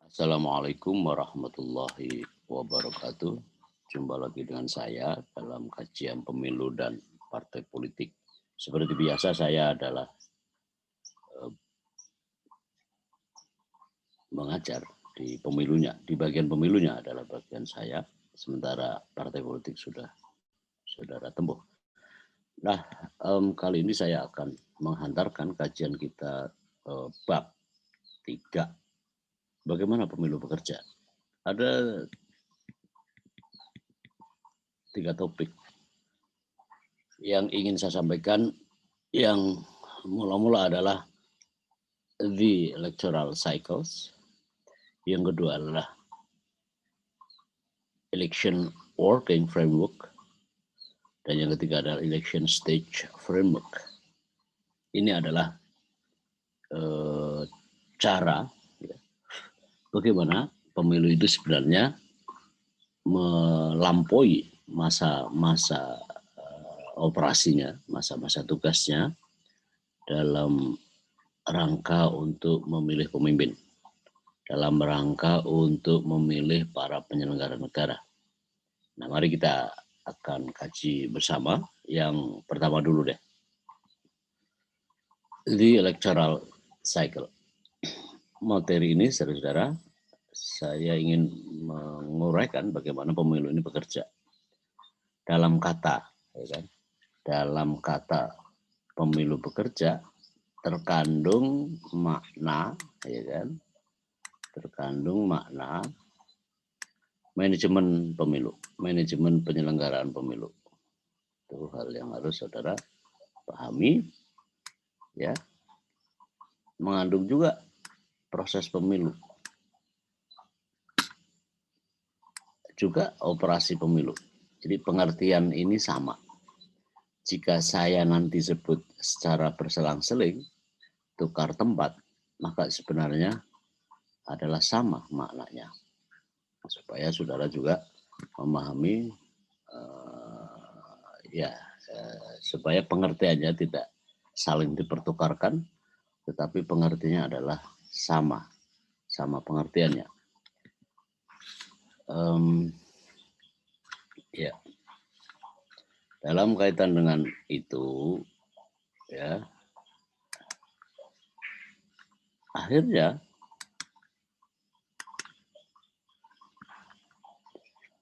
Assalamualaikum warahmatullahi wabarakatuh. Jumpa lagi dengan saya dalam kajian pemilu dan partai politik. Seperti biasa saya adalah mengajar di pemilunya, di bagian pemilunya adalah bagian saya, sementara partai politik sudah saudara tempuh. Nah, kali ini saya akan menghantarkan kajian kita bab 3. Bagaimana pemilu bekerja? Ada 3 topik yang ingin saya sampaikan. Yang mula-mula adalah the electoral cycles. Yang kedua adalah election working framework. Dan yang ketiga adalah election stage framework. Ini adalah cara ya, bagaimana pemilu itu sebenarnya melampaui masa-masa operasinya, masa-masa tugasnya dalam rangka untuk memilih pemimpin, dalam rangka untuk memilih para penyelenggara negara. Nah, mari kita akan kaji bersama. Yang pertama dulu deh, the electoral cycle. Materi ini, saudara-saudara, saya ingin menguraikan bagaimana pemilu ini bekerja. Dalam kata, ya kan? Dalam kata pemilu bekerja terkandung makna, ya kan? Terkandung makna manajemen pemilu, manajemen penyelenggaraan pemilu. Itu hal yang harus saudara pahami, ya. Mengandung juga proses pemilu, juga operasi pemilu. Jadi pengertian ini sama. Jika saya nanti sebut secara berselang-seling, tukar tempat, maka sebenarnya adalah sama maknanya. Supaya saudara juga memahami, supaya pengertiannya tidak saling dipertukarkan, tetapi pengertiannya adalah sama pengertiannya. Ya, dalam kaitan dengan itu, ya, akhirnya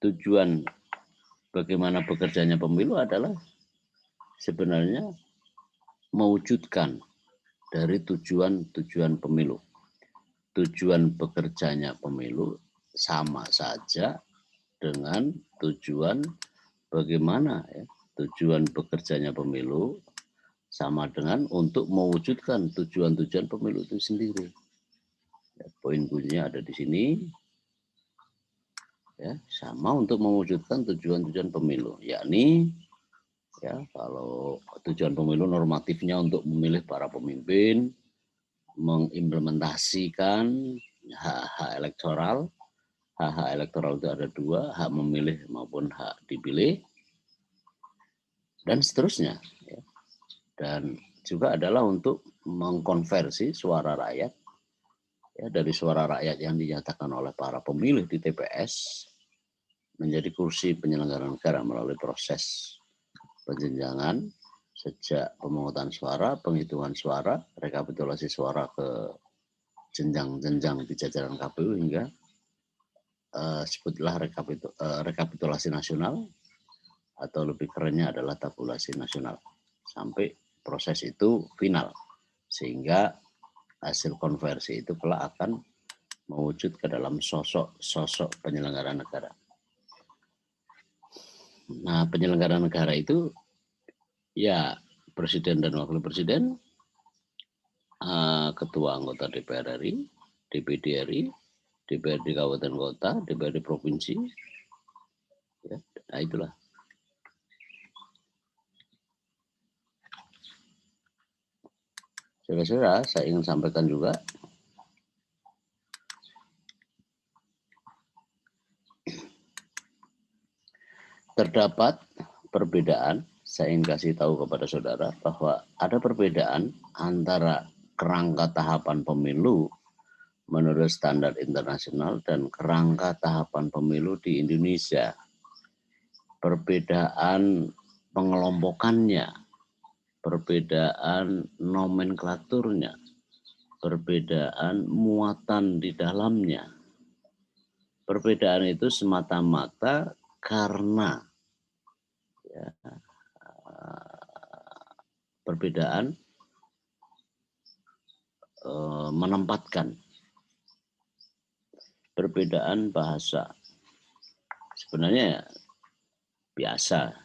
tujuan bagaimana bekerjanya pemilu adalah sebenarnya mewujudkan dari tujuan pemilu. Tujuan bekerjanya pemilu sama saja dengan tujuan bagaimana, ya, tujuan bekerjanya pemilu sama dengan untuk mewujudkan tujuan-tujuan pemilu itu sendiri. Ya, poin kuncinya ada di sini. Ya, sama untuk mewujudkan tujuan-tujuan pemilu, yakni, ya, kalau tujuan pemilu normatifnya untuk memilih para pemimpin, mengimplementasikan hak-hak elektoral. Hak-hak elektoral itu ada 2, hak memilih maupun hak dipilih, dan seterusnya. Ya. Dan juga adalah untuk mengkonversi suara rakyat, ya, dari suara rakyat yang dinyatakan oleh para pemilih di TPS menjadi kursi penyelenggara negara melalui proses penjenjangan sejak pemungutan suara, penghitungan suara, rekapitulasi suara ke jenjang-jenjang di jajaran KPU hingga sebutlah rekapitulasi nasional, atau lebih kerennya adalah tabulasi nasional, sampai proses itu final, sehingga hasil konversi itu kelak akan mewujud ke dalam sosok penyelenggara negara. Nah, penyelenggara negara itu ya presiden dan wakil presiden, ketua anggota DPR RI, DPD RI, DPRD kabupaten kota, DPRD provinsi, ya, nah itulah. Saudara-saudara, saya ingin sampaikan juga terdapat perbedaan. Saya ingin kasih tahu kepada saudara bahwa ada perbedaan antara kerangka tahapan pemilu menurut standar internasional dan kerangka tahapan pemilu di Indonesia. Perbedaan pengelompokannya, perbedaan nomenklaturnya, perbedaan muatan di dalamnya. Perbedaan itu semata-mata karena ya, perbedaan menempatkan, perbedaan bahasa. Sebenarnya biasa,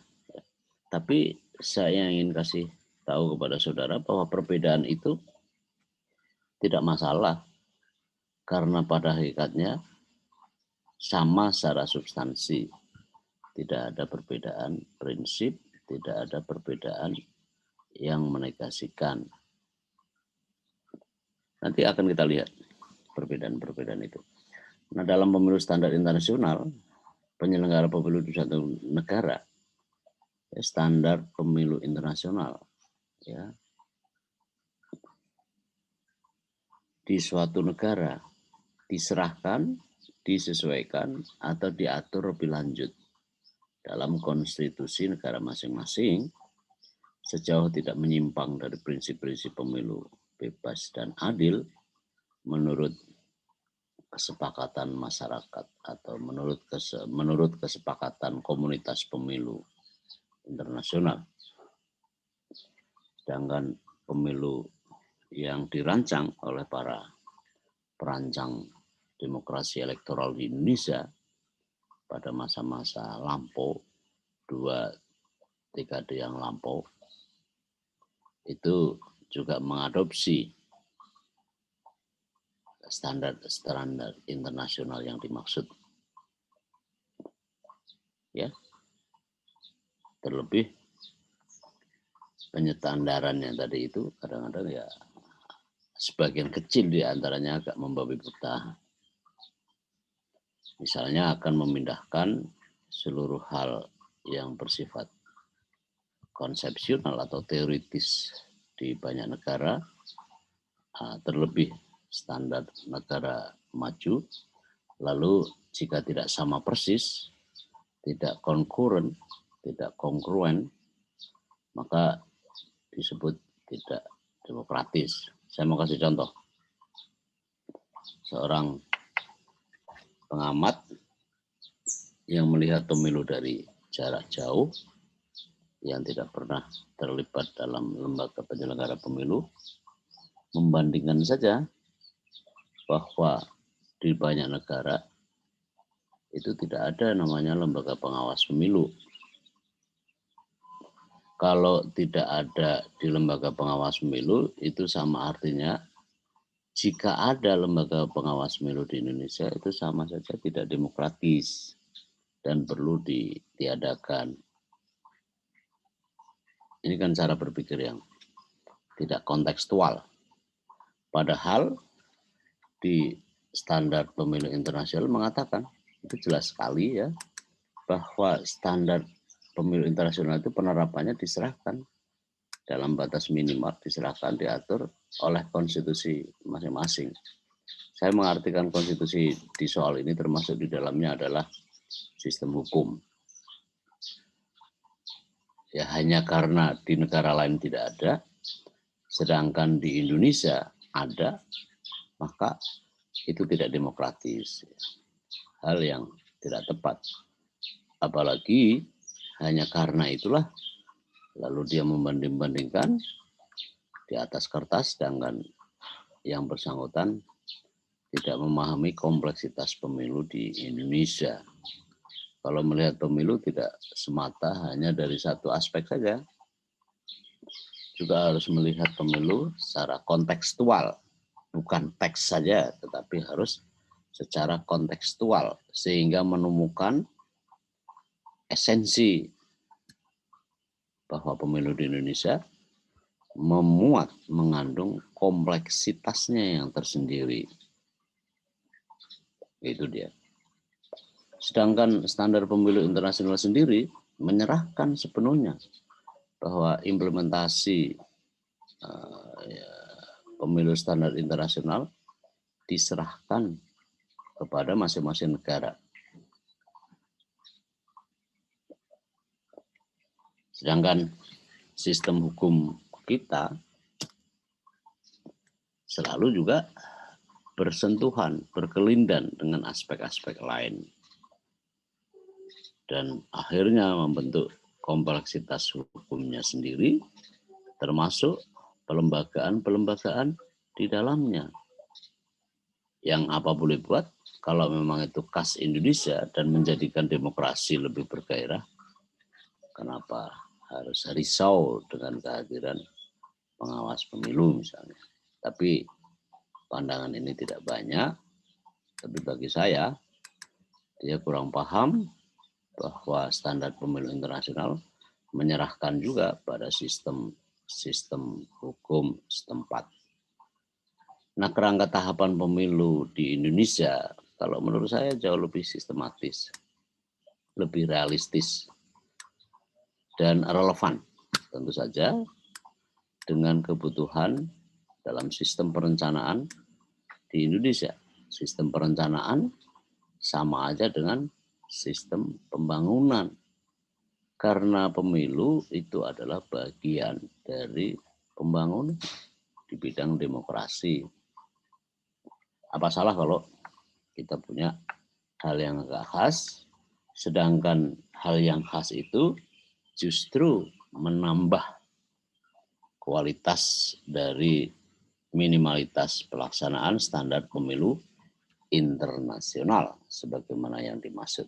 tapi saya ingin kasih tahu kepada saudara bahwa perbedaan itu tidak masalah karena pada hakikatnya sama secara substansi. Tidak ada perbedaan prinsip, tidak ada perbedaan yang menegasikan. Nanti akan kita lihat perbedaan-perbedaan itu. Nah, dalam pemilu standar internasional, penyelenggara pemilu di suatu negara, ya, standar pemilu internasional, ya, di suatu negara diserahkan, disesuaikan, atau diatur lebih lanjut dalam konstitusi negara masing-masing sejauh tidak menyimpang dari prinsip-prinsip pemilu bebas dan adil menurut kesepakatan masyarakat atau menurut kesepakatan komunitas pemilu internasional. Sedangkan pemilu yang dirancang oleh para perancang demokrasi elektoral di Indonesia pada masa-masa lampau, 2 dekade yang lampau, itu juga mengadopsi standar internasional yang dimaksud. Ya. Terlebih penyetandarannya tadi itu kadang-kadang ya sebagian kecil di antaranya agak membabi buta. Misalnya akan memindahkan seluruh hal yang bersifat konsepsional atau teoritis di banyak negara, terlebih standar negara maju, lalu jika tidak sama persis, tidak konkuren, tidak kongruen, maka disebut tidak demokratis. Saya mau kasih contoh. Seorang pengamat yang melihat pemilu dari jarak jauh, yang tidak pernah terlibat dalam lembaga penyelenggara pemilu, membandingkan saja bahwa di banyak negara itu tidak ada namanya lembaga pengawas pemilu. Kalau tidak ada di lembaga pengawas pemilu, itu sama artinya jika ada lembaga pengawas pemilu di Indonesia, itu sama saja tidak demokratis dan perlu ditiadakan. Ini kan cara berpikir yang tidak kontekstual. Padahal di standar pemilu internasional mengatakan, itu jelas sekali ya, bahwa standar pemilu internasional itu penerapannya diserahkan dalam batas minimal, diserahkan, diatur oleh konstitusi masing-masing. Saya mengartikan konstitusi di soal ini termasuk di dalamnya adalah sistem hukum. Ya hanya karena di negara lain tidak ada, sedangkan di Indonesia ada, maka itu tidak demokratis. Hal yang tidak tepat. Apalagi hanya karena itulah lalu dia membanding-bandingkan di atas kertas, sedangkan yang bersangkutan tidak memahami kompleksitas pemilu di Indonesia. Kalau melihat pemilu tidak semata hanya dari satu aspek saja, juga harus melihat pemilu secara kontekstual, bukan teks saja, tetapi harus secara kontekstual, sehingga menemukan esensi bahwa pemilu di Indonesia mengandung kompleksitasnya yang tersendiri. Itu dia. Sedangkan standar pemilu internasional sendiri menyerahkan sepenuhnya bahwa implementasi pemilu standar internasional diserahkan kepada masing-masing negara. Sedangkan sistem hukum kita selalu juga bersentuhan, berkelindan dengan aspek-aspek lain. Dan akhirnya membentuk kompleksitas hukumnya sendiri, termasuk pelembagaan-pelembagaan di dalamnya. Yang apa boleh buat, kalau memang itu khas Indonesia dan menjadikan demokrasi lebih bergairah, kenapa harus risau dengan kehadiran pengawas pemilu misalnya. Tapi pandangan ini tidak banyak, tapi bagi saya, dia kurang paham bahwa standar pemilu internasional menyerahkan juga pada sistem hukum setempat. Nah, kerangka tahapan pemilu di Indonesia, kalau menurut saya jauh lebih sistematis, lebih realistis, dan relevan, tentu saja, dengan kebutuhan dalam sistem perencanaan di Indonesia. Sistem perencanaan sama aja dengan sistem pembangunan. Karena pemilu itu adalah bagian dari pembangunan di bidang demokrasi. Apa salah kalau kita punya hal yang agak khas, sedangkan hal yang khas itu justru menambah kualitas dari minimalitas pelaksanaan standar pemilu internasional sebagaimana yang dimaksud.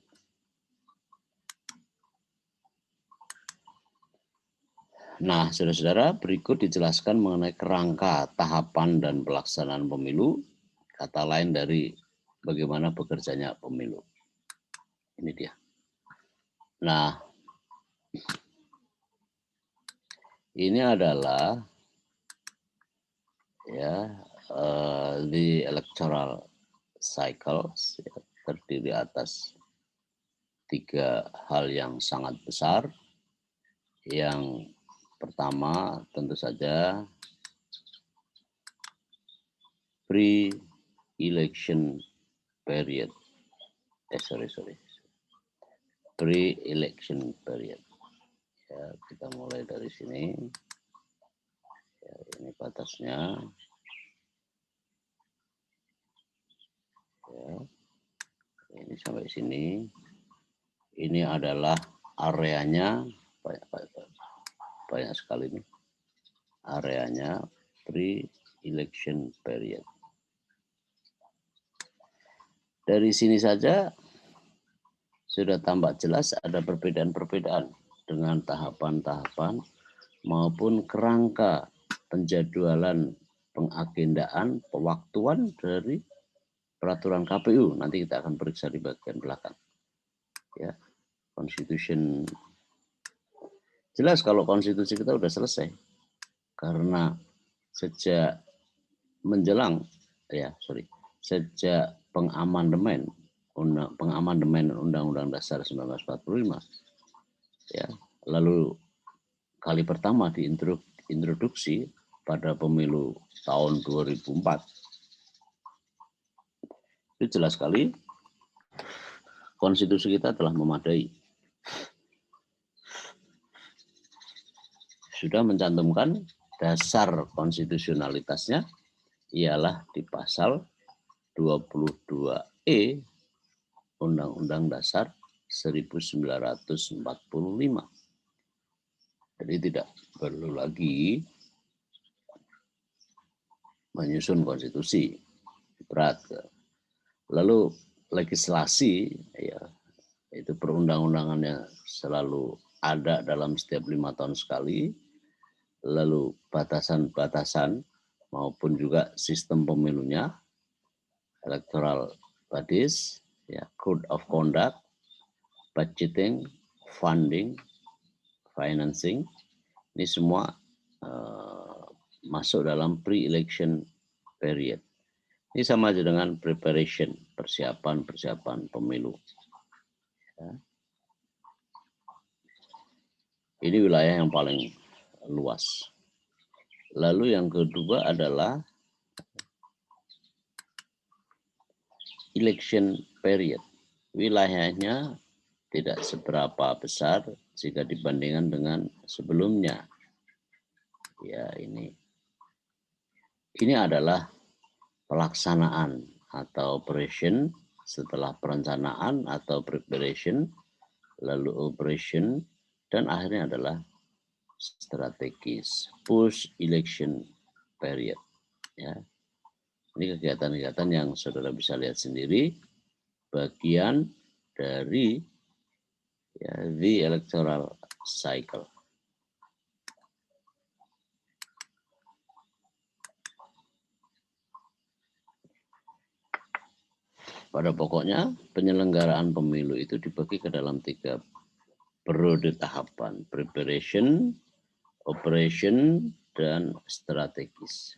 Nah, saudara-saudara, berikut dijelaskan mengenai kerangka tahapan dan pelaksanaan pemilu, kata lain dari bagaimana bekerjanya pemilu. Ini dia. Nah, ini adalah ya the electoral cycles, ya, terdiri atas 3 hal yang sangat besar. Yang pertama tentu saja pre-election period. Pre-election period. Ya, kita mulai dari sini. Ya, ini batasnya. Ya, ini sampai sini. Ini adalah areanya, banyak sekali nih. Areanya pre-election period. Dari sini saja sudah tampak jelas ada perbedaan-perbedaan dengan tahapan-tahapan maupun kerangka penjadwalan, pengagendaan, pewaktuan dari peraturan KPU. Nanti kita akan periksa di bagian belakang. Ya, Constitution. Jelas kalau konstitusi kita sudah selesai. Karena sejak sejak pengamandemen Undang-Undang Dasar 1945, ya, lalu kali pertama diintroduksi pada pemilu tahun 2004, itu jelas sekali konstitusi kita telah memadai. Sudah mencantumkan dasar konstitusionalitasnya ialah di pasal 22E Undang-Undang Dasar 1945. Jadi tidak perlu lagi menyusun konstitusi. Berat. Lalu legislasi, ya, itu perundang-undangannya selalu ada dalam setiap 5 tahun sekali. Lalu batasan-batasan maupun juga sistem pemilunya, electoral bodies, ya, code of conduct, budgeting, funding, financing, ini semua masuk dalam pre-election period. Ini sama aja dengan preparation, persiapan pemilu. Ya. Ini wilayah yang paling luas. Lalu yang kedua adalah election period. Wilayahnya tidak seberapa besar jika dibandingkan dengan sebelumnya. Ya, ini adalah pelaksanaan atau operation setelah perencanaan atau preparation, lalu operation, dan akhirnya adalah strategis post election period. Ya, ini kegiatan-kegiatan yang saudara bisa lihat sendiri, bagian dari ya, the electoral cycle. Pada pokoknya penyelenggaraan pemilu itu dibagi ke dalam 3 periode tahapan: preparation, operation, dan strategis.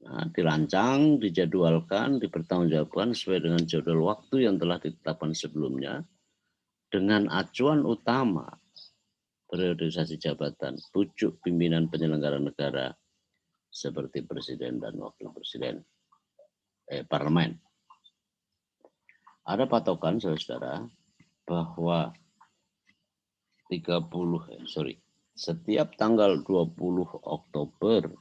Nah, dirancang, dijadwalkan, dipertanggungjawabkan sesuai dengan jadwal waktu yang telah ditetapkan sebelumnya dengan acuan utama periodisasi jabatan pucuk pimpinan penyelenggara negara seperti presiden dan wakil presiden, parlemen. Ada patokan saudara bahwa setiap tanggal 20 Oktober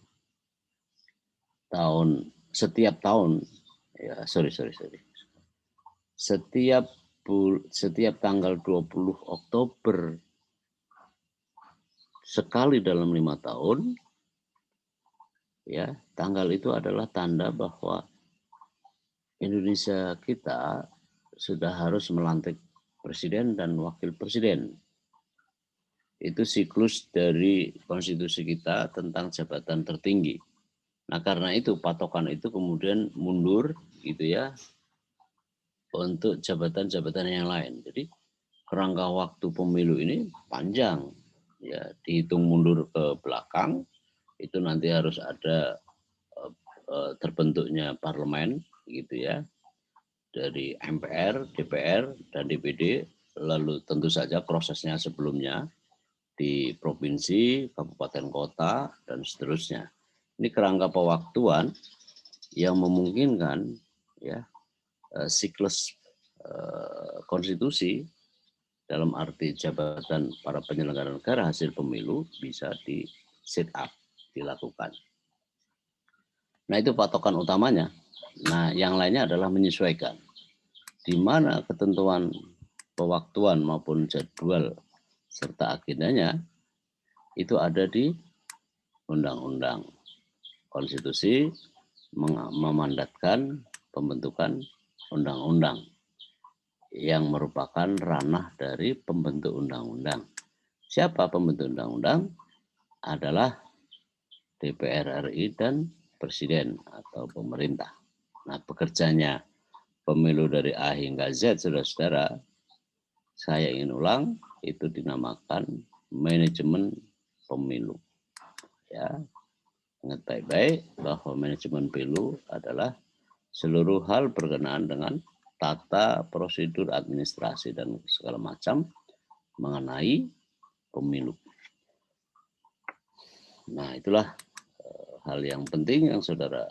setiap tanggal 20 Oktober sekali dalam 5 tahun, ya, tanggal itu adalah tanda bahwa Indonesia kita sudah harus melantik presiden dan wakil presiden. Itu siklus dari konstitusi kita tentang jabatan tertinggi. Nah, karena itu patokan itu kemudian mundur gitu ya untuk jabatan-jabatan yang lain. Jadi kerangka waktu pemilu ini panjang ya, dihitung mundur ke belakang itu nanti harus ada terbentuknya parlemen gitu ya, dari MPR, DPR, dan DPD, lalu tentu saja prosesnya sebelumnya di provinsi, kabupaten kota, dan seterusnya. Ini kerangka pewaktuan yang memungkinkan ya siklus konstitusi dalam arti jabatan para penyelenggara negara hasil pemilu bisa di set up, dilakukan. Nah, itu patokan utamanya. Nah, yang lainnya adalah menyesuaikan di mana ketentuan pewaktuan maupun jadwal serta agendanya itu ada di undang-undang. Konstitusi memandatkan pembentukan undang-undang yang merupakan ranah dari pembentuk undang-undang. Siapa pembentuk undang-undang? Adalah DPR RI dan Presiden atau pemerintah. Nah, bekerjanya pemilu dari A hingga Z, saudara-saudara, saya ingin ulang, itu dinamakan manajemen pemilu. Ya, ingat baik-baik bahwa manajemen pemilu adalah seluruh hal berkenaan dengan tata prosedur administrasi dan segala macam mengenai pemilu. Nah, itulah hal yang penting yang saudara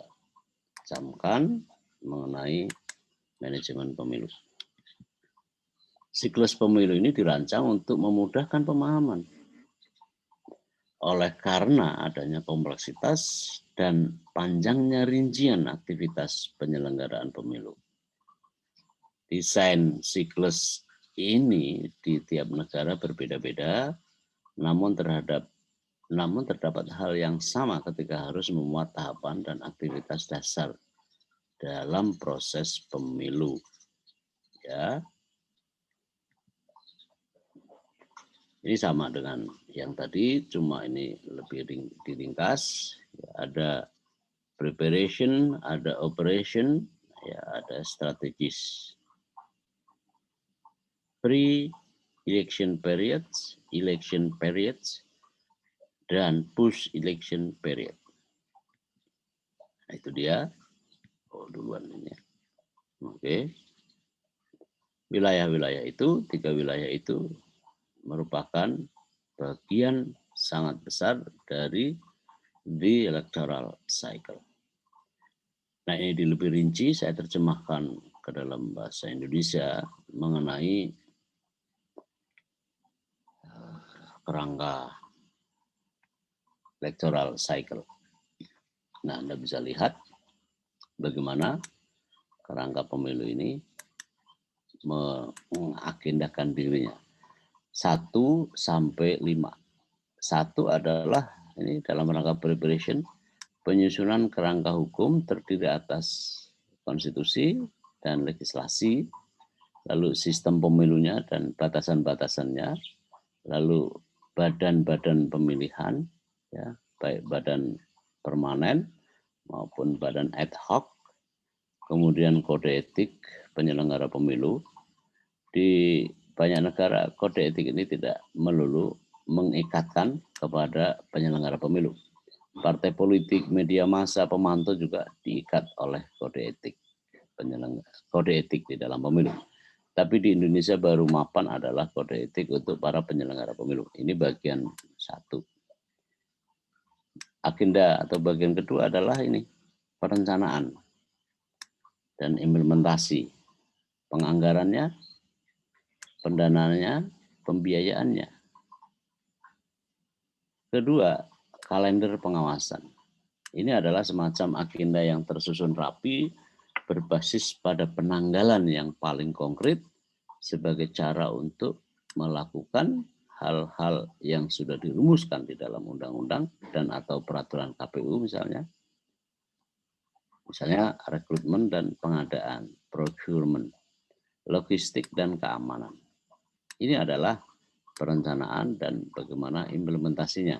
camkan mengenai manajemen pemilu. Siklus pemilu ini dirancang untuk memudahkan pemahaman. Oleh karena adanya kompleksitas dan panjangnya rincian aktivitas penyelenggaraan pemilu. Desain siklus ini di tiap negara berbeda-beda, namun terdapat hal yang sama ketika harus memuat tahapan dan aktivitas dasar dalam proses pemilu. Ya. Ini sama dengan yang tadi, cuma ini lebih diringkas. Ada preparation, ada operation, ya, ada strategis. Pre-election periods, election periods, dan post-election period. Nah, itu dia. Duluan ini. Oke. Wilayah-wilayah itu, 3 wilayah itu merupakan bagian sangat besar dari the electoral cycle. Nah, ini lebih rinci saya terjemahkan ke dalam bahasa Indonesia mengenai kerangka electoral cycle. Nah, Anda bisa lihat bagaimana kerangka pemilu ini mengagendakan dirinya. 1 sampai 5. 1 adalah ini dalam rangka preparation, penyusunan kerangka hukum terdiri atas konstitusi dan legislasi, lalu sistem pemilunya dan batasan-batasannya, lalu badan-badan pemilihan, ya, baik badan permanen maupun badan ad hoc, kemudian kode etik penyelenggara pemilu. Di banyak negara kode etik ini tidak melulu mengikatkan kepada penyelenggara pemilu. Partai politik, media massa, pemantau juga diikat oleh kode etik di dalam pemilu. Tapi di Indonesia baru mapan adalah kode etik untuk para penyelenggara pemilu. Ini bagian 1. Agenda atau bagian kedua adalah ini, perencanaan dan implementasi, penganggarannya, pendanaannya, pembiayaannya. Kedua, kalender pengawasan. Ini adalah semacam agenda yang tersusun rapi, berbasis pada penanggalan yang paling konkret sebagai cara untuk melakukan hal-hal yang sudah dirumuskan di dalam undang-undang dan atau peraturan KPU misalnya. Misalnya rekrutmen dan pengadaan, procurement, logistik dan keamanan. Ini adalah perencanaan dan bagaimana implementasinya.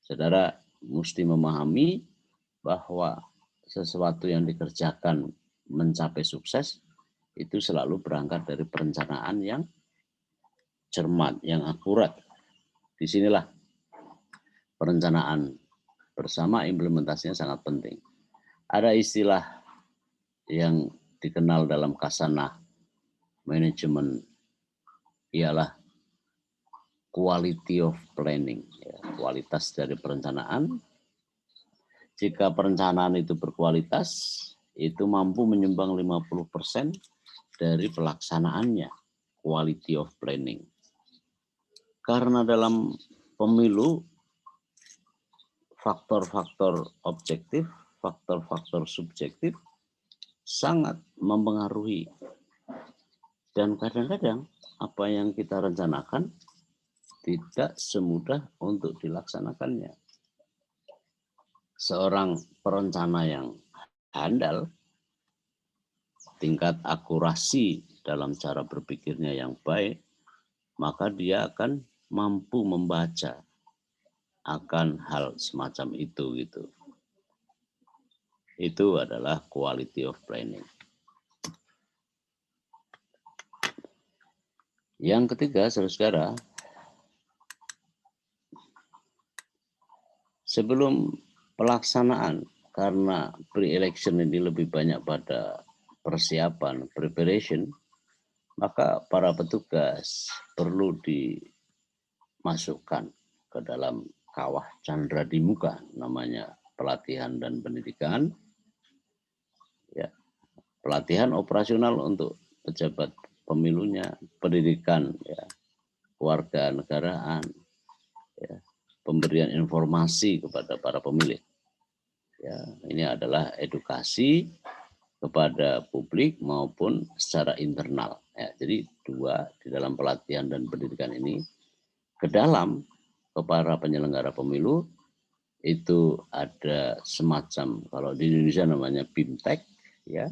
Saudara mesti memahami bahwa sesuatu yang dikerjakan mencapai sukses itu selalu berangkat dari perencanaan yang cermat, yang akurat. Disinilah perencanaan bersama implementasinya sangat penting. Ada istilah yang dikenal dalam kasanah manajemen ialah quality of planning, ya, kualitas dari perencanaan. Jika perencanaan itu berkualitas, itu mampu menyumbang 50% dari pelaksanaannya, quality of planning. Karena dalam pemilu, faktor-faktor objektif, faktor-faktor subjektif sangat mempengaruhi. Dan kadang-kadang apa yang kita rencanakan tidak semudah untuk dilaksanakannya. Seorang perencana yang handal, tingkat akurasi dalam cara berpikirnya yang baik, maka dia akan mampu membaca akan hal semacam itu gitu. Itu adalah quality of planning. Yang ketiga, saudara-saudara, sebelum pelaksanaan, karena pre-election ini lebih banyak pada persiapan, preparation, maka para petugas perlu dimasukkan ke dalam kawah candra di muka, namanya pelatihan dan pendidikan. Ya, pelatihan operasional untuk pejabat pemilunya, pendidikan, ya, keluarga negaraan, ya, pemberian informasi kepada para pemilih. Ya, ini adalah edukasi kepada publik maupun secara internal. Ya, jadi 2 di dalam pelatihan dan pendidikan ini ke dalam ke para penyelenggara pemilu itu ada semacam, kalau di Indonesia namanya BIMTEK, ya,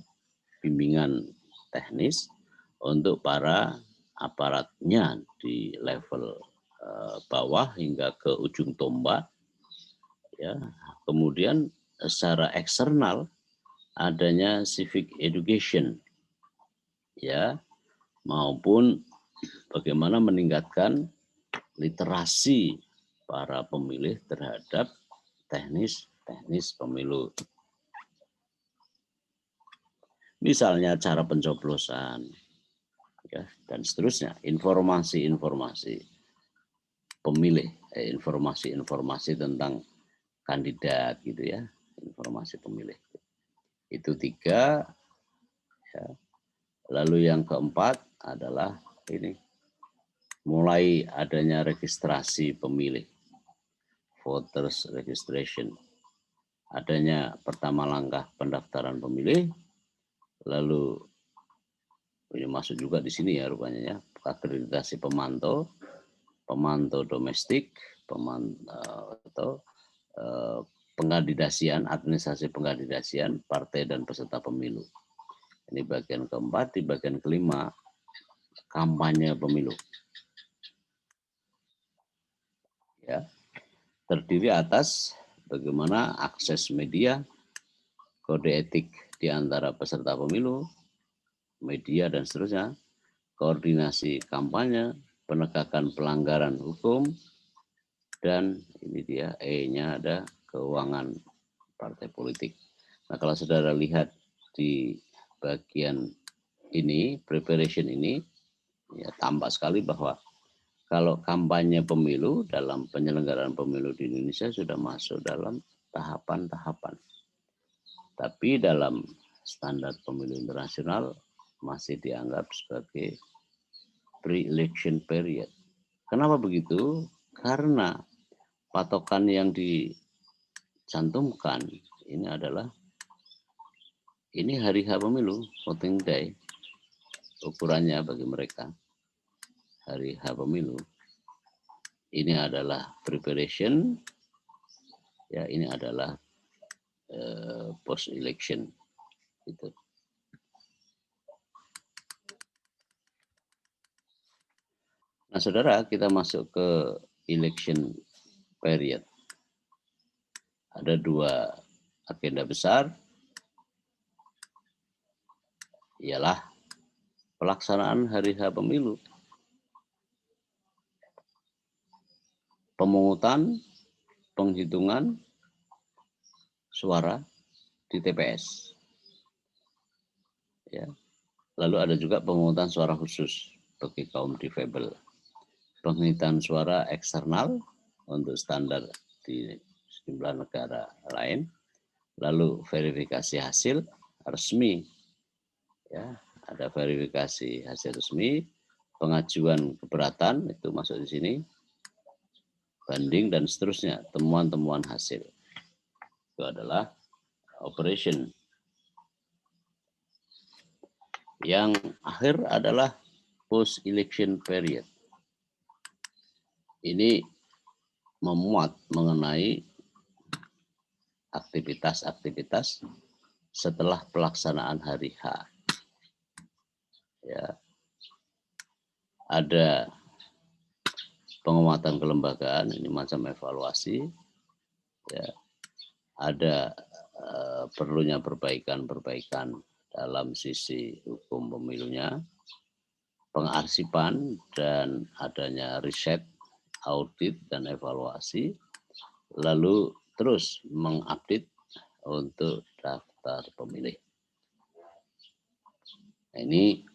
bimbingan teknis untuk para aparatnya di level bawah hingga ke ujung tombak. Ya, kemudian secara eksternal adanya civic education, ya, maupun bagaimana meningkatkan literasi para pemilih terhadap teknis pemilu. Misalnya cara pencoblosan, ya, dan seterusnya, informasi-informasi pemilih, informasi-informasi tentang kandidat gitu ya, informasi pemilih. Itu 3, Ya. Lalu yang keempat adalah ini, mulai adanya registrasi pemilih, voters registration. Adanya pertama langkah pendaftaran pemilih, lalu ini masuk juga di sini ya rupanya ya, akreditasi pemantau, pemantau domestik, atau pengkandidasian, administrasi pengkandidasian partai dan peserta pemilu. Ini bagian keempat. Di bagian kelima, kampanye pemilu. Ya, terdiri atas bagaimana akses media, kode etik di antara peserta pemilu, media dan seterusnya, koordinasi kampanye, penegakan pelanggaran hukum, dan ini dia E-nya ada keuangan partai politik. Nah, kalau saudara lihat di bagian ini, preparation ini, ya tampak sekali bahwa kalau kampanye pemilu dalam penyelenggaraan pemilu di Indonesia sudah masuk dalam tahapan-tahapan. Tapi dalam standar pemilu internasional masih dianggap sebagai pre-election period. Kenapa begitu? Karena patokan yang dicantumkan ini adalah ini hari H pemilu, voting day, ukurannya bagi mereka hari H pemilu. Ini adalah preparation, ya ini adalah post election itu. Nah, saudara, kita masuk ke election period. Ada dua agenda besar, ialah pelaksanaan hari H pemilu, pemungutan, penghitungan suara di TPS. Ya. Lalu ada juga pemungutan suara khusus bagi kaum difabel. Penghitungan suara eksternal untuk standar di sejumlah negara lain. Lalu verifikasi hasil resmi. Ya, ada verifikasi hasil resmi, pengajuan keberatan itu masuk di sini, banding dan seterusnya, temuan-temuan hasil. Itu adalah operation. Yang akhir adalah post election period. Ini memuat mengenai aktivitas-aktivitas setelah pelaksanaan hari H. Ya. Ada penguatan kelembagaan, ini macam evaluasi. Ya. Ada perlunya perbaikan-perbaikan dalam sisi hukum pemilunya, pengarsipan dan adanya riset, audit dan evaluasi, lalu terus mengupdate untuk daftar pemilih. Nah, ini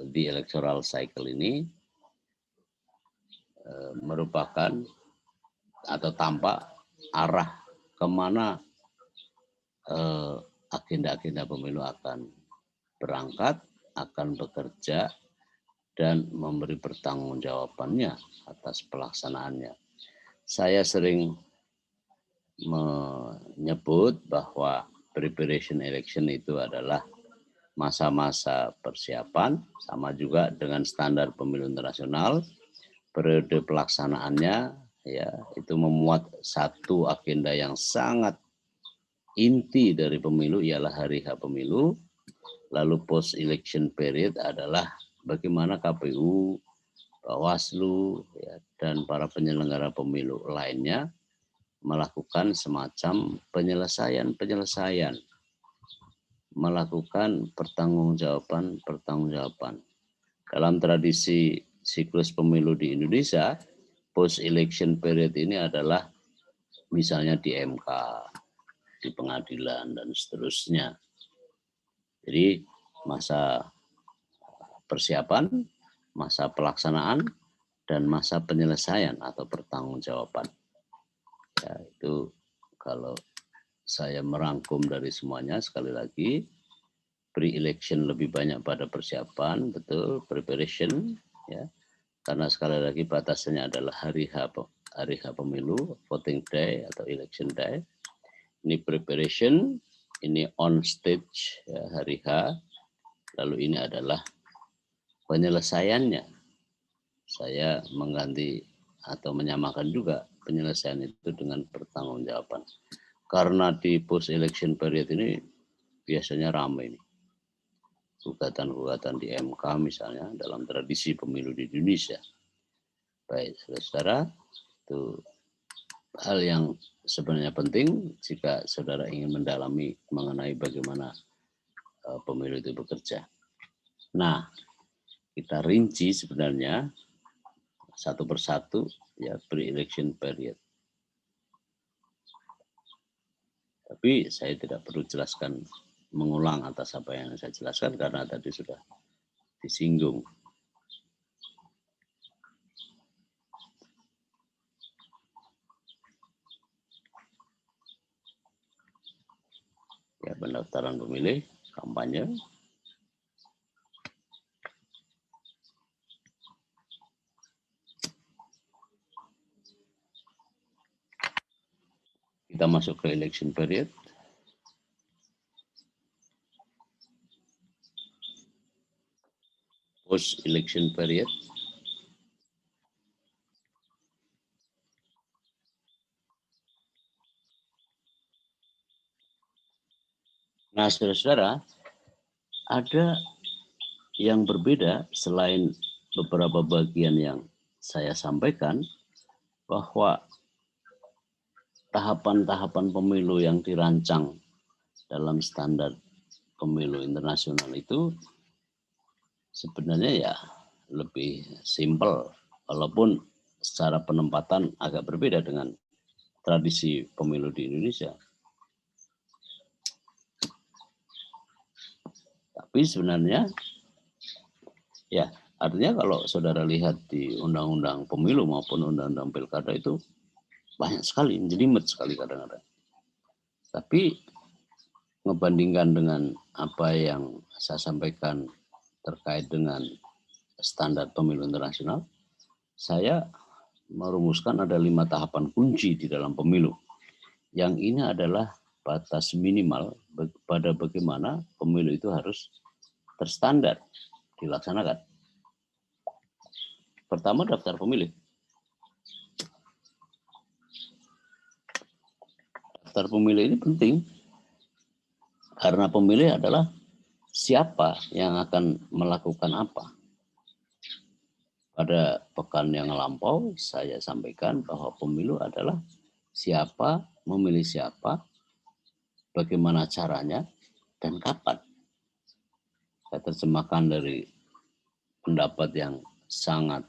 di electoral cycle ini merupakan atau tampak arah kemana agenda-agenda pemilu akan berangkat, akan bekerja, dan memberi pertanggungjawabannya atas pelaksanaannya. Saya sering menyebut bahwa preparation election itu adalah masa-masa persiapan, sama juga dengan standar pemilu internasional. Periode pelaksanaannya ya itu memuat satu agenda yang sangat inti dari pemilu, ialah hari H pemilu. Lalu post election period adalah bagaimana KPU, Bawaslu ya, dan para penyelenggara pemilu lainnya melakukan semacam penyelesaian, melakukan pertanggungjawaban. Dalam tradisi siklus pemilu di Indonesia, post election period ini adalah misalnya di MK, di pengadilan dan seterusnya. Jadi masa persiapan, masa pelaksanaan, dan masa penyelesaian atau pertanggungjawaban. Ya, itu kalau saya merangkum dari semuanya, sekali lagi, pre-election lebih banyak pada persiapan, betul, preparation, ya. Karena sekali lagi batasannya adalah hari H pemilu, voting day atau election day. Ini preparation, ini on stage, ya, hari H. Lalu ini adalah penyelesaiannya. Saya mengganti atau menyamakan juga penyelesaian itu dengan pertanggungjawaban. Karena di post election period ini biasanya ramai nih. Gugatan-gugatan di MK misalnya dalam tradisi pemilu di Indonesia. Baik, saudara, itu hal yang sebenarnya penting jika saudara ingin mendalami mengenai bagaimana pemilu itu bekerja. Nah, kita rinci sebenarnya satu persatu ya pre-election period. Tapi saya tidak perlu jelaskan mengulang atas apa yang saya jelaskan karena tadi sudah disinggung. Ya, pendaftaran pemilih, kampanye. Kita masuk ke election period. Post election period. Nah, saudara-saudara, ada yang berbeda selain beberapa bagian yang saya sampaikan, bahwa tahapan-tahapan pemilu yang dirancang dalam standar pemilu internasional itu sebenarnya ya lebih simpel, walaupun secara penempatan agak berbeda dengan tradisi pemilu di Indonesia. Tapi sebenarnya ya artinya kalau saudara lihat di undang-undang pemilu maupun undang-undang pilkada itu banyak sekali, jelimet sekali kadang-kadang. Tapi ngebandingkan dengan apa yang saya sampaikan terkait dengan standar pemilu internasional, saya merumuskan ada 5 tahapan kunci di dalam pemilu. Yang ini adalah batas minimal pada bagaimana pemilu itu harus terstandar dilaksanakan. Pertama, daftar pemilih. Daftar pemilih ini penting karena pemilih adalah siapa yang akan melakukan apa. Pada pekan yang lampau saya sampaikan bahwa pemilu adalah siapa memilih siapa, bagaimana caranya, dan kapan. Saya terjemahkan dari pendapat yang sangat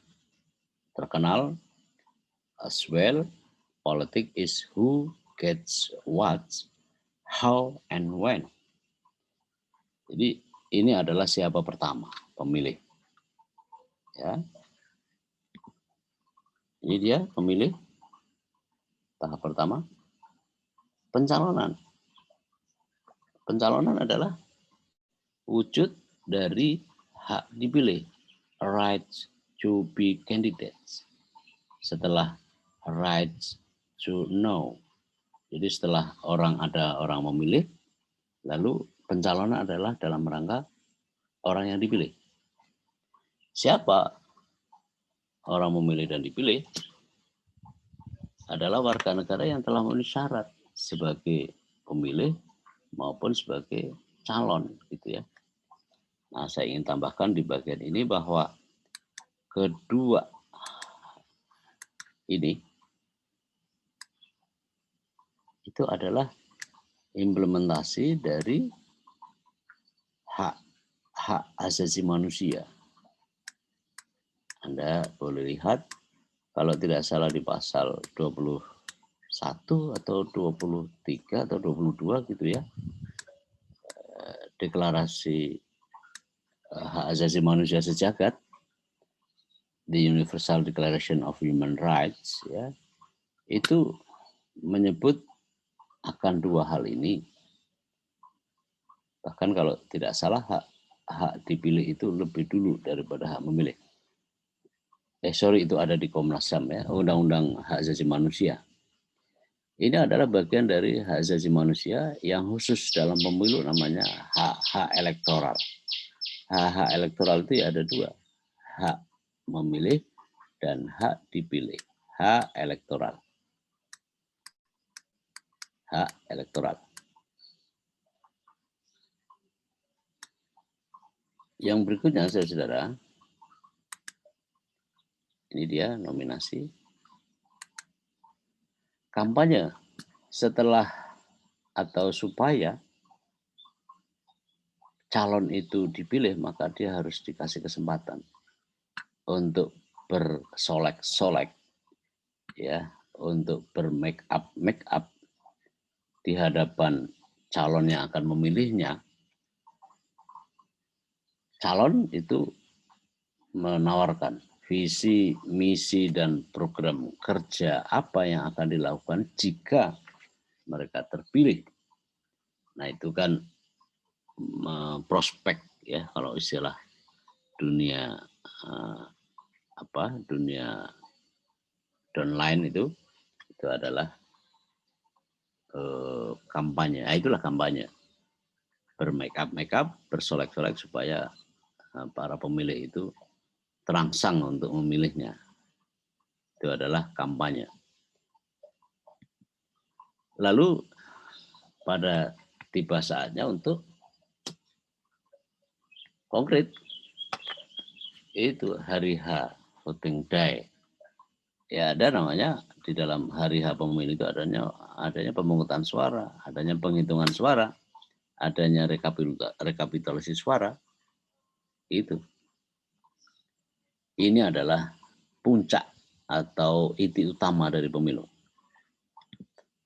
terkenal, as well, politics is who gets what, how, and when. Jadi ini adalah siapa pertama, pemilih. Ya. Ini dia pemilih. Tahap pertama, pencalonan. Pencalonan adalah wujud dari hak dipilih, right to be candidates. Setelah right to know. Jadi setelah ada orang memilih, lalu pencalonan adalah dalam rangka orang yang dipilih. Siapa orang memilih dan dipilih? Adalah warga negara yang telah memenuhi syarat sebagai pemilih maupun sebagai calon, gitu ya. Nah, saya ingin tambahkan di bagian ini bahwa kedua ini itu adalah implementasi dari hak asasi manusia. Anda boleh lihat kalau tidak salah di pasal 21 atau 23 atau 22 gitu ya. Deklarasi hak asasi manusia sejagat, the Universal Declaration of Human Rights, ya, itu menyebut akan dua hal ini. Bahkan kalau tidak salah hak dipilih itu lebih dulu daripada hak memilih. Sorry, itu ada di Komnas HAM ya, Undang-Undang Hak Asasi Manusia. Ini adalah bagian dari hak asasi manusia yang khusus dalam pemilu, namanya hak elektoral. Hak elektoral itu ada dua, hak memilih dan hak dipilih. Hak elektoral. Hak elektoral. Yang berikutnya, saudara, ini dia nominasi. Kampanye setelah atau supaya calon itu dipilih, maka dia harus dikasih kesempatan untuk bersolek-solek, ya, untuk bermake up di hadapan calon yang akan memilihnya. Calon itu menawarkan visi, misi, dan program kerja apa yang akan dilakukan jika mereka terpilih. Nah, itu kan prospek ya, kalau istilah dunia dunia online itu adalah kampanye. Nah, itulah kampanye. Bermake up, bersolek-solek supaya para pemilih itu terangsang untuk memilihnya. Itu adalah kampanye. Lalu pada tiba saatnya untuk konkret, itu hari H, voting day. Ya, ada namanya di dalam hari H pemilu itu adanya pemungutan suara, adanya penghitungan suara, adanya rekapitulasi suara. Itu. Ini adalah puncak atau inti utama dari pemilu.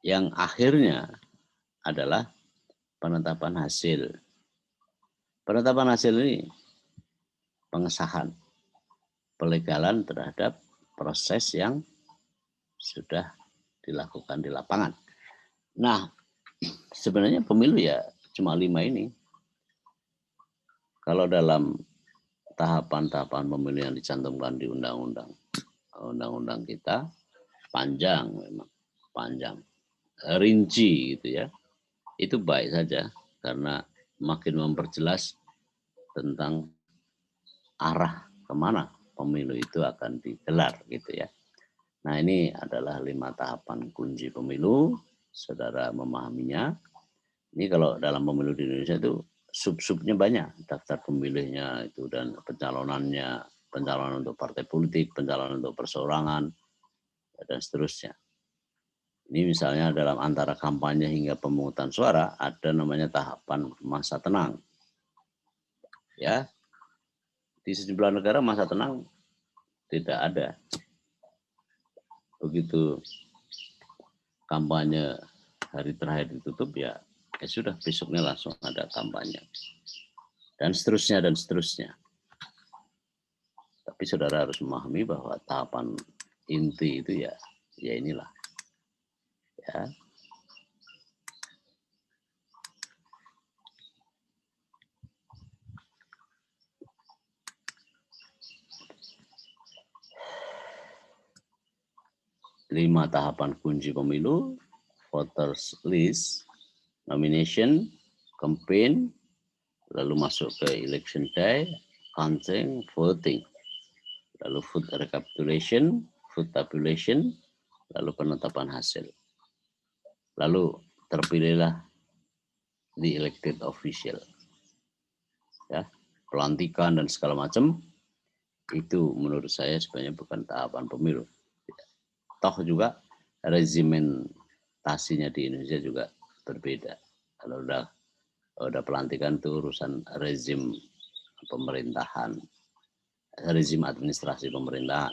Yang akhirnya adalah penetapan hasil. Penetapan hasil ini pengesahan, pelegalan terhadap proses yang sudah dilakukan di lapangan. Nah, sebenarnya pemilu ya cuma 5 ini. Kalau dalam tahapan-tahapan pemilu yang dicantumkan di undang-undang kita, panjang memang, panjang, rinci gitu ya. Itu baik saja karena makin memperjelas tentang arah kemana pemilu itu akan digelar gitu ya. Nah, ini adalah 5 tahapan kunci pemilu, saudara memahaminya. Ini kalau dalam pemilu di Indonesia itu sub-subnya banyak, daftar pemilihnya itu dan pencalonan untuk partai politik, pencalonan untuk perseorangan, dan seterusnya. Ini misalnya dalam antara kampanye hingga pemungutan suara ada namanya tahapan masa tenang. Ya, di sejumlah negara masa tenang tidak ada. Begitu kampanye hari terakhir ditutup ya sudah, besoknya langsung ada kampanye. Dan seterusnya dan seterusnya. Tapi saudara harus memahami bahwa tahapan inti itu ya inilah. Ya. Lima tahapan kunci pemilu: voters list, nomination, campaign, lalu masuk ke election day, counting, voting, lalu vote recapitulation, vote tabulation, lalu penetapan hasil. Lalu terpilihlah the elected official. Ya, pelantikan dan segala macam itu menurut saya sebenarnya bukan tahapan pemilu. Toh juga regimentasinya di Indonesia juga berbeda. Kalau udah pelantikan itu urusan rezim pemerintahan, rezim administrasi pemerintahan.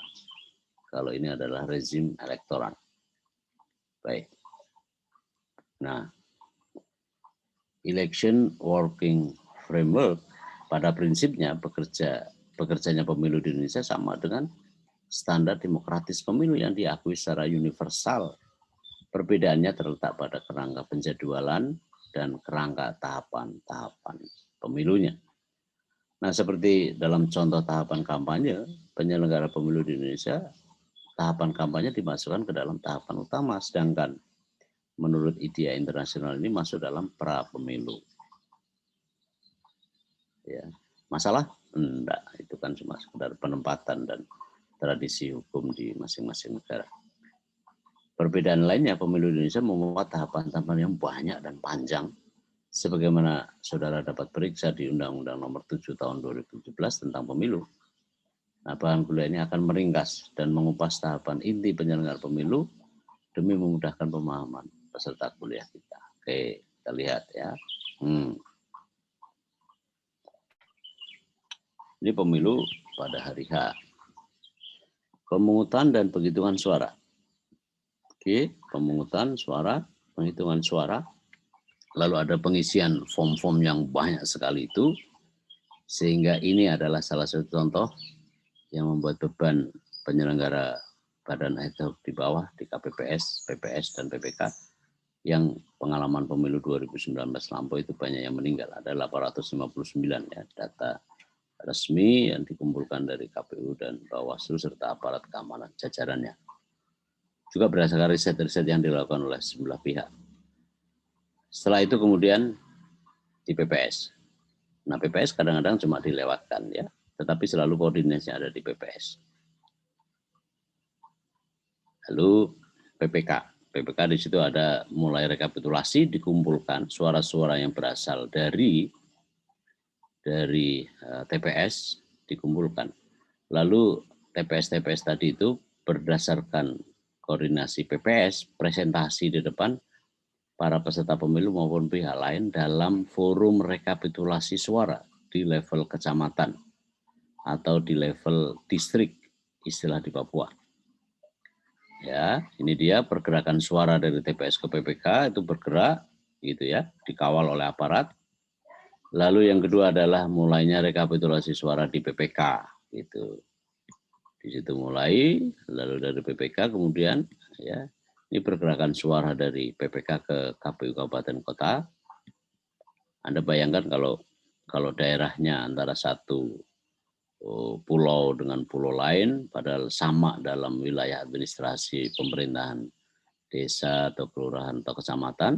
Kalau ini adalah rezim elektoral. Baik. Nah, election working framework pada prinsipnya bekerjanya pemilu di Indonesia sama dengan standar demokratis pemilu yang diakui secara universal. Perbedaannya terletak pada kerangka penjadwalan, dan kerangka tahapan-tahapan pemilunya. Nah, seperti dalam contoh tahapan kampanye, penyelenggara pemilu di Indonesia, tahapan kampanye dimasukkan ke dalam tahapan utama, sedangkan menurut IDEA internasional ini masuk dalam pra pemilu. Ya, masalah? Enggak, itu kan cuma sekedar penempatan dan tradisi hukum di masing-masing negara. Perbedaan lainnya, pemilu Indonesia memuat tahapan-tahapan yang banyak dan panjang, sebagaimana saudara dapat periksa di Undang-Undang Nomor 7 Tahun 2017 tentang pemilu. Nah, bahan kuliah ini akan meringkas dan mengupas tahapan inti penyelenggaraan pemilu demi memudahkan pemahaman peserta kuliah kita. Oke, kita lihat ya. Ini pemilu pada hari H. Pemungutan dan penghitungan suara. Oke, pemungutan suara, penghitungan suara. Lalu ada pengisian form-form yang banyak sekali itu. Sehingga ini adalah salah satu contoh yang membuat beban penyelenggara badan ad hoc di bawah di KPPS, PPS, dan PPK yang pengalaman pemilu 2019 lampau itu banyak yang meninggal. Ada 859 ya data resmi yang dikumpulkan dari KPU dan Bawaslu serta aparat keamanan jajarannya. Juga berdasarkan riset-riset yang dilakukan oleh sejumlah pihak. Setelah itu kemudian di PPS. Nah, PPS kadang-kadang cuma dilewatkan ya, tetapi selalu koordinasinya ada di PPS. Lalu PPK. PPK di situ ada mulai rekapitulasi, dikumpulkan suara-suara yang berasal dari TPS dikumpulkan. Lalu TPS-TPS tadi itu berdasarkan koordinasi PPS, presentasi di depan para peserta pemilu maupun pihak lain dalam forum rekapitulasi suara di level kecamatan atau di level distrik, istilah di Papua. Ya, ini dia pergerakan suara dari TPS ke PPK itu bergerak gitu ya, dikawal oleh aparat. Lalu yang kedua adalah mulainya rekapitulasi suara di PPK gitu. Di situ mulai, lalu dari PPK kemudian ya, ini pergerakan suara dari PPK ke KPU Kabupaten Kota. Anda bayangkan kalau daerahnya antara satu pulau dengan pulau lain, padahal sama dalam wilayah administrasi pemerintahan desa atau kelurahan atau kecamatan,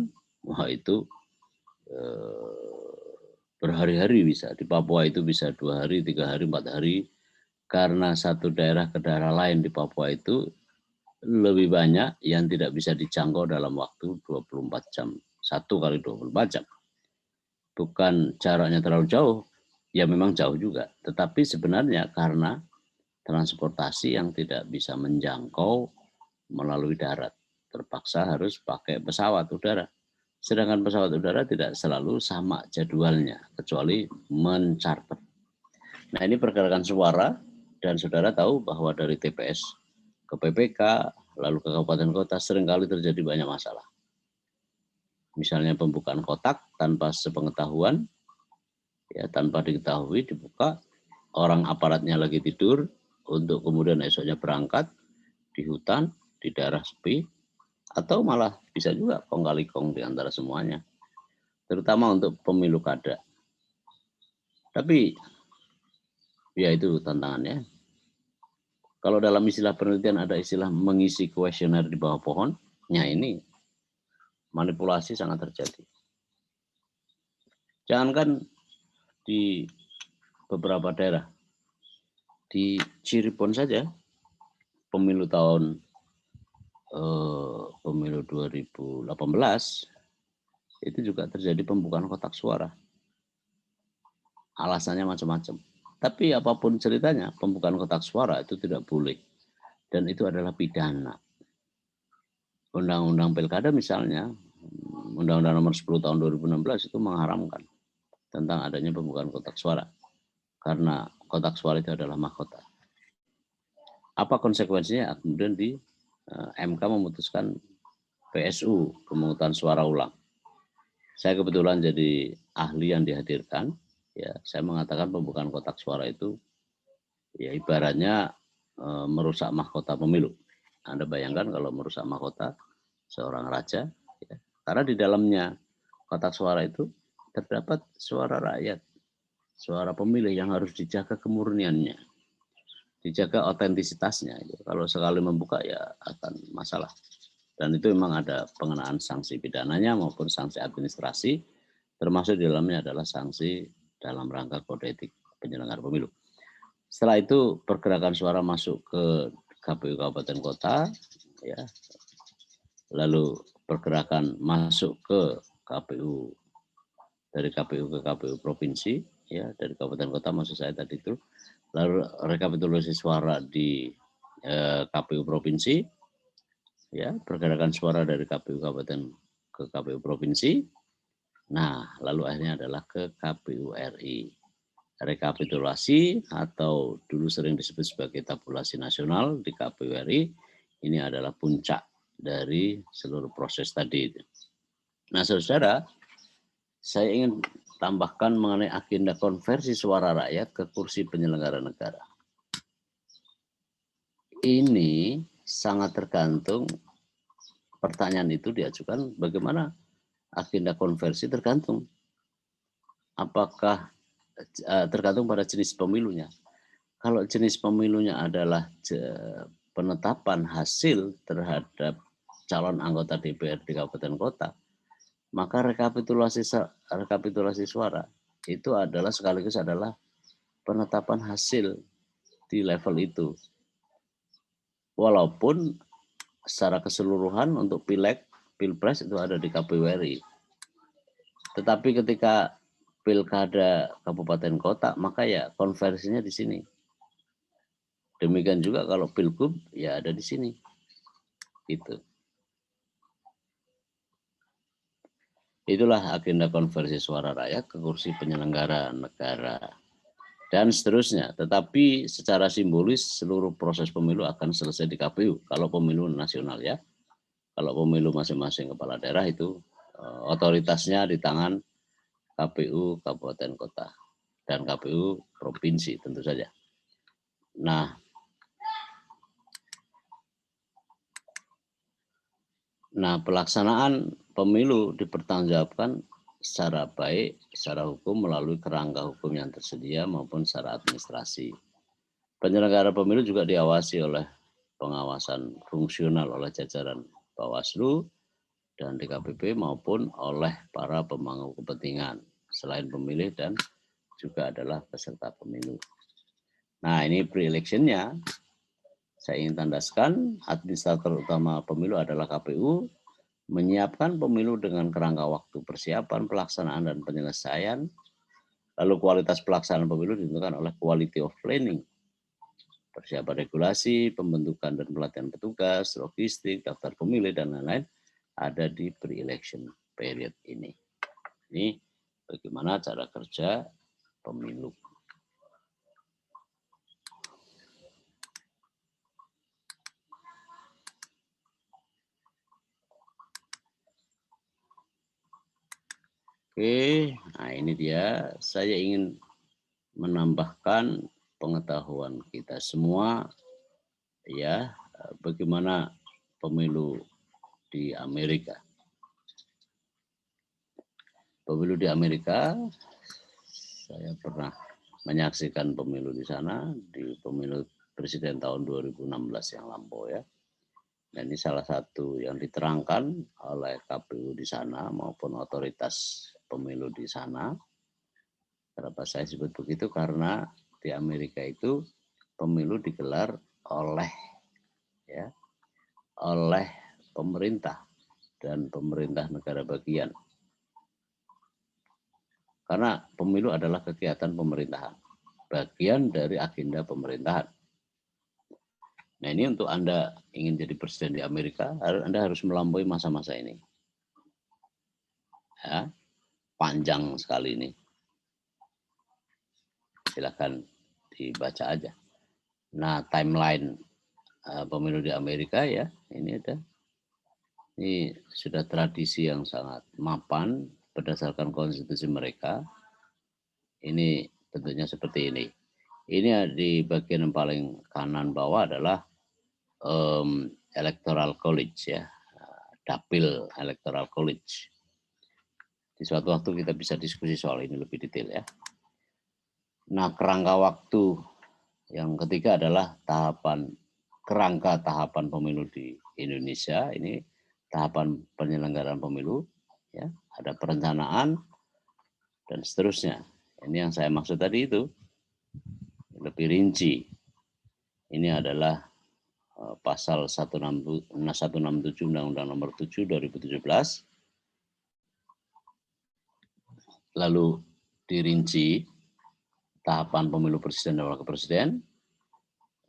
wah itu berhari-hari bisa. Di Papua itu bisa 2 hari, 3 hari, 4 hari. Karena satu daerah ke daerah lain di Papua itu lebih banyak yang tidak bisa dijangkau dalam waktu 24 jam. 1 kali 24 jam. Bukan jaraknya terlalu jauh, ya memang jauh juga. Tetapi sebenarnya karena transportasi yang tidak bisa menjangkau melalui darat. Terpaksa harus pakai pesawat udara. Sedangkan pesawat udara tidak selalu sama jadwalnya, kecuali mencharter. Nah, ini pergerakan suara, dan saudara tahu bahwa dari TPS ke PPK, lalu ke kabupaten kota, seringkali terjadi banyak masalah. Misalnya pembukaan kotak tanpa sepengetahuan, ya tanpa diketahui dibuka, orang aparatnya lagi tidur, untuk kemudian esoknya berangkat di hutan, di daerah sepi, atau malah bisa juga kong kali kong di antara semuanya. Terutama untuk pemilu kada. Tapi ya itu tantangannya. Kalau dalam istilah penelitian ada istilah mengisi kuesioner di bawah pohon, ya ini manipulasi sangat terjadi. Jangankan di beberapa daerah, di Cirebon saja, pemilu tahun pemilu 2018 itu juga terjadi pembukaan kotak suara. Alasannya macam-macam. Tapi apapun ceritanya, pembukaan kotak suara itu tidak boleh. Dan itu adalah pidana. Undang-undang Pilkada misalnya, Undang-Undang Nomor 10 Tahun 2016 itu mengharamkan tentang adanya pembukaan kotak suara. Karena kotak suara itu adalah mahkota. Apa konsekuensinya? Kemudian di MK memutuskan PSU, pemungutan suara ulang. Saya kebetulan jadi ahli yang dihadirkan. Ya, saya mengatakan pembukaan kotak suara itu ya ibaratnya merusak mahkota pemilu. Anda bayangkan kalau merusak mahkota seorang raja, ya, karena di dalamnya kotak suara itu terdapat suara rakyat, suara pemilih yang harus dijaga kemurniannya, dijaga otentisitasnya. Kalau sekali membuka ya akan masalah. Dan itu memang ada pengenaan sanksi pidananya maupun sanksi administrasi, termasuk di dalamnya adalah sanksi dalam rangka kode etik penyelenggara pemilu. Setelah itu pergerakan suara masuk ke KPU Kabupaten Kota, ya. Lalu pergerakan masuk ke KPU, dari KPU ke KPU provinsi, ya, dari kabupaten kota maksud saya tadi itu. Lalu rekapitulasi suara di KPU provinsi, ya, pergerakan suara dari KPU kabupaten ke KPU provinsi. Nah, lalu akhirnya adalah ke KPU RI. Rekapitulasi atau dulu sering disebut sebagai tabulasi nasional di KPU RI, ini adalah puncak dari seluruh proses tadi. Nah, saudara, saya ingin tambahkan mengenai agenda konversi suara rakyat ke kursi penyelenggara negara. Ini sangat tergantung, pertanyaan itu diajukan bagaimana agenda konversi tergantung. Apakah tergantung pada jenis pemilunya. Kalau jenis pemilunya adalah penetapan hasil terhadap calon anggota DPR di kabupaten kota, maka rekapitulasi suara itu adalah sekaligus adalah penetapan hasil di level itu. Walaupun secara keseluruhan untuk pileg, pilpres itu ada di KPU RI. Tetapi ketika pilkada kabupaten kota, maka ya konversinya di sini. Demikian juga kalau pilgub ya ada di sini. Itu. Itulah agenda konversi suara rakyat ke kursi penyelenggara negara dan seterusnya. Tetapi secara simbolis seluruh proses pemilu akan selesai di KPU. Kalau pemilu nasional ya. Kalau pemilu masing-masing kepala daerah itu otoritasnya di tangan KPU kabupaten kota dan KPU provinsi tentu saja. Nah, pelaksanaan pemilu dipertanggungjawabkan secara baik, secara hukum melalui kerangka hukum yang tersedia maupun secara administrasi. Penyelenggara pemilu juga diawasi oleh pengawasan fungsional oleh jajaran Bawaslu dan DKPP maupun oleh para pemangku kepentingan selain pemilih dan juga adalah peserta pemilu. Nah, ini pre-electionnya. Saya ingin tandaskan administrator utama pemilu adalah KPU, menyiapkan pemilu dengan kerangka waktu persiapan, pelaksanaan, dan penyelesaian. Lalu kualitas pelaksanaan pemilu ditentukan oleh quality of planning, persiapan regulasi, pembentukan dan pelatihan petugas, logistik, daftar pemilih, dan lain-lain ada di pre-election period ini. Ini bagaimana cara kerja pemilu. Oke, nah ini dia. Saya ingin menambahkan pengetahuan kita semua, ya, bagaimana pemilu di Amerika. Pemilu di Amerika, saya pernah menyaksikan pemilu di sana, di pemilu presiden tahun 2016 yang lampau ya. Dan ini salah satu yang diterangkan oleh KPU di sana maupun otoritas pemilu di sana. Kenapa saya sebut begitu? Karena di Amerika itu pemilu digelar oleh pemerintah dan pemerintah negara bagian. Karena pemilu adalah kegiatan pemerintahan, bagian dari agenda pemerintahan. Nah, ini untuk Anda ingin jadi presiden di Amerika, Anda harus melampaui masa-masa ini. Ya, panjang sekali ini. Silakan dibaca aja. Nah, timeline pemilu di Amerika ya, ini ada. Ini sudah tradisi yang sangat mapan berdasarkan konstitusi mereka. Ini bentuknya seperti ini. Ini di bagian yang paling kanan bawah adalah Electoral College ya, dapil Electoral College. Di suatu waktu kita bisa diskusi soal ini lebih detail ya. Nah, kerangka waktu yang ketiga adalah kerangka tahapan pemilu di Indonesia. Ini tahapan penyelenggaraan pemilu, ya, ada perencanaan dan seterusnya. Ini yang saya maksud tadi itu lebih rinci. Ini adalah pasal 167 Undang-Undang Nomor 7 2017. Lalu dirinci tahapan pemilu presiden dan wakil presiden,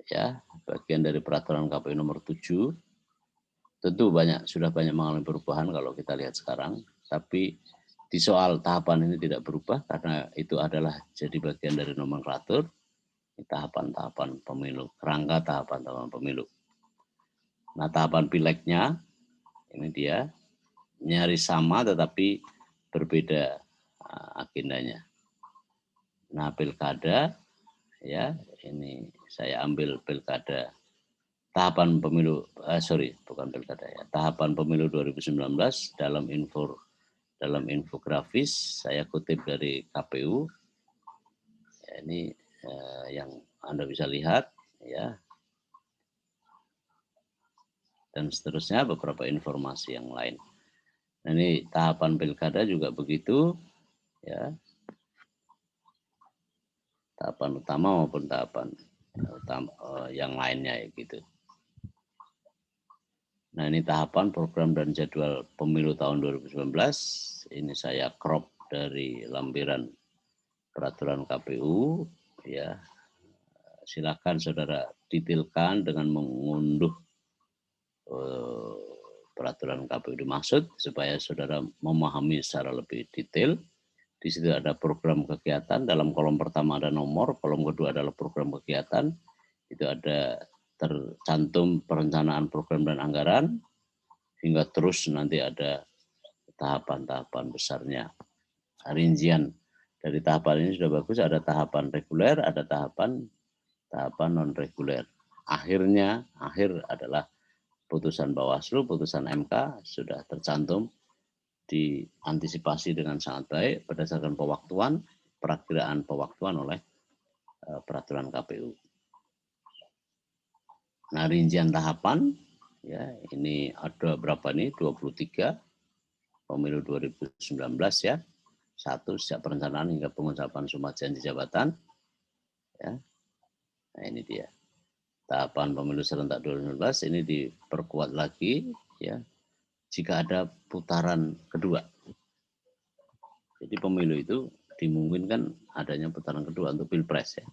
ya, bagian dari peraturan KPU nomor 7. Tentu sudah banyak mengalami perubahan kalau kita lihat sekarang, tapi di soal tahapan ini tidak berubah karena itu adalah jadi bagian dari nomenklatur tahapan-tahapan pemilu, kerangka tahapan-tahapan pemilu. Nah, tahapan pileknya ini dia nyaris sama tetapi berbeda agendanya. Nah, pilkada, ya, ini saya ambil pilkada tahapan pemilu, bukan pilkada ya, tahapan pemilu 2019 dalam infografis saya kutip dari KPU. Ya, ini yang Anda bisa lihat, ya, dan seterusnya beberapa informasi yang lain. Nah, ini tahapan pilkada juga begitu, ya, tahapan utama maupun tahapan yang lainnya, ya, gitu. Nah, ini tahapan program dan jadwal pemilu tahun 2019. Ini saya crop dari lampiran peraturan KPU, ya. Silakan saudara detailkan dengan mengunduh peraturan KPU dimaksud supaya saudara memahami secara lebih detail. Di situ ada program kegiatan, dalam kolom pertama ada nomor, kolom kedua adalah program kegiatan. Itu ada tercantum perencanaan program dan anggaran, hingga terus nanti ada tahapan-tahapan besarnya. Rincian dari tahapan ini sudah bagus, ada tahapan reguler, ada tahapan non reguler. Akhir adalah putusan Bawaslu, putusan MK sudah tercantum, diantisipasi dengan sangat baik berdasarkan perakiraan pewaktuan oleh peraturan KPU. Nah, rincian tahapan, ya, ini ada berapa nih? 23 pemilu 2019, ya. 1 sejak perencanaan hingga pengucapan sumpah janji jabatan, ya. Nah, ini dia. Tahapan pemilu serentak 2019 ini diperkuat lagi, ya, jika ada putaran kedua. Jadi pemilu itu dimungkinkan adanya putaran kedua untuk pilpres, ya.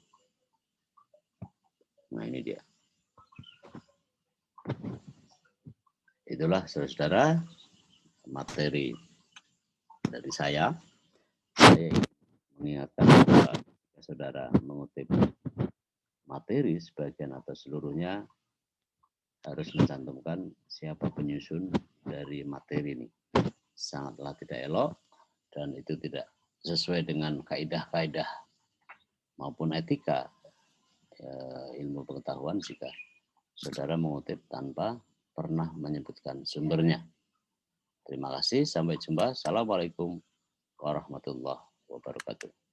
Nah, ini dia. Itulah saudara-saudara materi dari saya. Saya mengingatkan bahwa saudara mengutip materi sebagian atau seluruhnya harus mencantumkan siapa penyusun dari materi ini. Sangatlah tidak elok dan itu tidak sesuai dengan kaidah-kaidah maupun etika ilmu pengetahuan jika saudara mengutip tanpa pernah menyebutkan sumbernya. Terima kasih, sampai jumpa. Assalamualaikum warahmatullahi wabarakatuh.